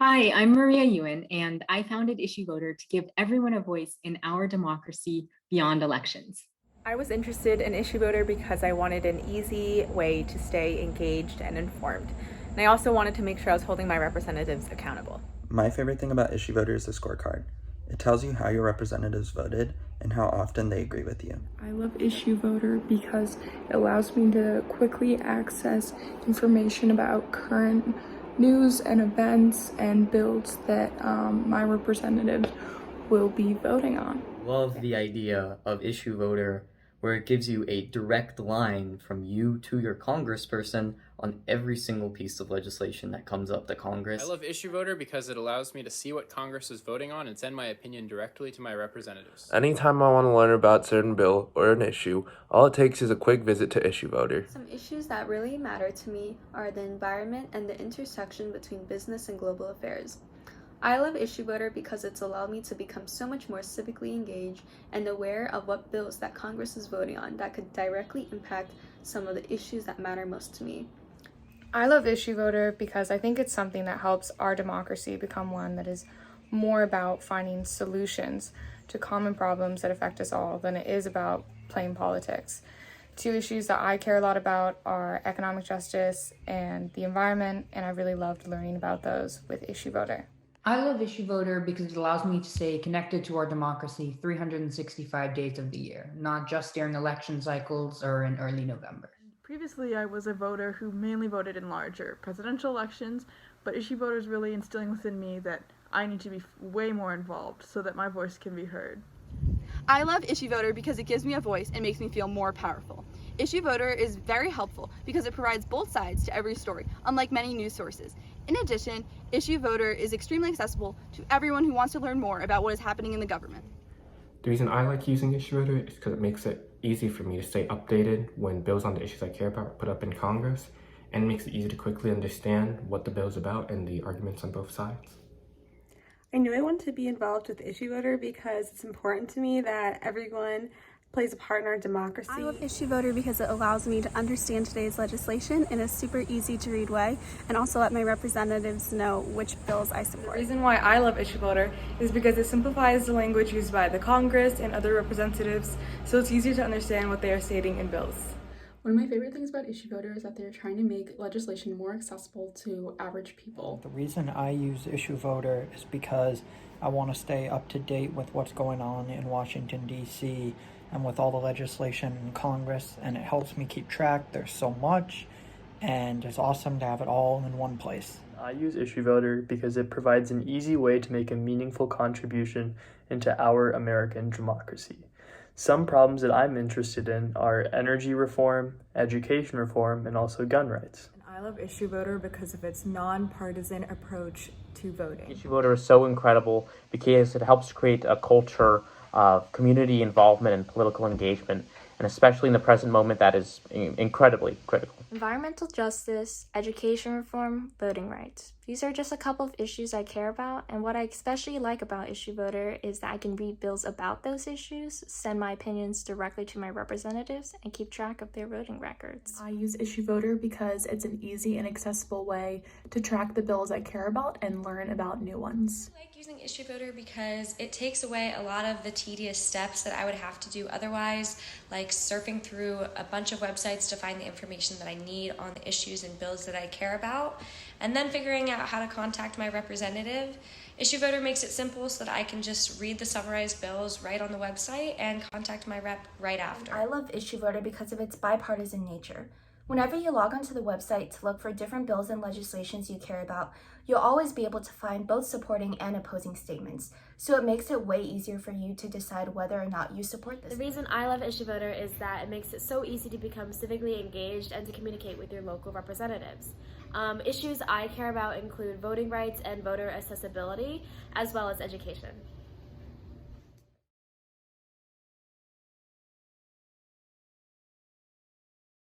Hi, I'm Maria Yuan, and I founded IssueVoter to give everyone a voice in our democracy beyond elections. I was interested in IssueVoter because I wanted an easy way to stay engaged and informed. And I also wanted to make sure I was holding my representatives accountable. My favorite thing about IssueVoter is the scorecard. It tells you how your representatives voted and how often they agree with you. I love IssueVoter because it allows me to quickly access information about current news and events and bills that my representatives will be voting on. Love the idea of IssueVoter, where it gives you a direct line from you to your congressperson on every single piece of legislation that comes up to Congress. I love IssueVoter because it allows me to see what Congress is voting on and send my opinion directly to my representatives. Anytime I want to learn about a certain bill or an issue, all it takes is a quick visit to IssueVoter. Some issues that really matter to me are the environment and the intersection between business and global affairs. I love IssueVoter because it's allowed me to become so much more civically engaged and aware of what bills that Congress is voting on that could directly impact some of the issues that matter most to me. I love IssueVoter because I think it's something that helps our democracy become one that is more about finding solutions to common problems that affect us all than it is about playing politics. Two issues that I care a lot about are economic justice and the environment, and I really loved learning about those with IssueVoter. I love IssueVoter because it allows me to stay connected to our democracy 365 days of the year, not just during election cycles or in early November. Previously, I was a voter who mainly voted in larger presidential elections, but IssueVoter is really instilling within me that I need to be way more involved so that my voice can be heard. I love IssueVoter because it gives me a voice and makes me feel more powerful. IssueVoter is very helpful because it provides both sides to every story, unlike many news sources. In addition, IssueVoter is extremely accessible to everyone who wants to learn more about what is happening in the government. The reason I like using IssueVoter is because it makes it easy for me to stay updated when bills on the issues I care about are put up in Congress, and it makes it easy to quickly understand what the bill is about and the arguments on both sides. I knew I wanted to be involved with IssueVoter because it's important to me that everyone plays a part in our democracy. I love IssueVoter because it allows me to understand today's legislation in a super easy to read way and also let my representatives know which bills I support. The reason why I love IssueVoter is because it simplifies the language used by the Congress and other representatives, so it's easier to understand what they are stating in bills. One of my favorite things about IssueVoter is that they're trying to make legislation more accessible to average people. The reason I use IssueVoter is because I want to stay up to date with what's going on in Washington, D.C., and with all the legislation in Congress, and it helps me keep track. There's so much, and it's awesome to have it all in one place. I use IssueVoter because it provides an easy way to make a meaningful contribution into our American democracy. Some problems that I'm interested in are energy reform, education reform, and also gun rights. I love IssueVoter because of its nonpartisan approach to voting. IssueVoter is so incredible because it helps create a culture of community involvement and political engagement, and especially in the present moment, that is incredibly critical. Environmental justice, education reform, voting rights. These are just a couple of issues I care about, and what I especially like about IssueVoter is that I can read bills about those issues, send my opinions directly to my representatives, and keep track of their voting records. I use IssueVoter because it's an easy and accessible way to track the bills I care about and learn about new ones. I like using IssueVoter because it takes away a lot of the tedious steps that I would have to do otherwise, like surfing through a bunch of websites to find the information that I need on the issues and bills that I care about, and then figuring out how to contact my representative. IssueVoter makes it simple so that I can just read the summarized bills right on the website and contact my rep right after. I love IssueVoter because of its bipartisan nature. Whenever you log onto the website to look for different bills and legislations you care about, you'll always be able to find both supporting and opposing statements, so it makes it way easier for you to decide whether or not you support this. The reason I love IssueVoter is that it makes it so easy to become civically engaged and to communicate with your local representatives. Issues I care about include voting rights and voter accessibility, as well as education.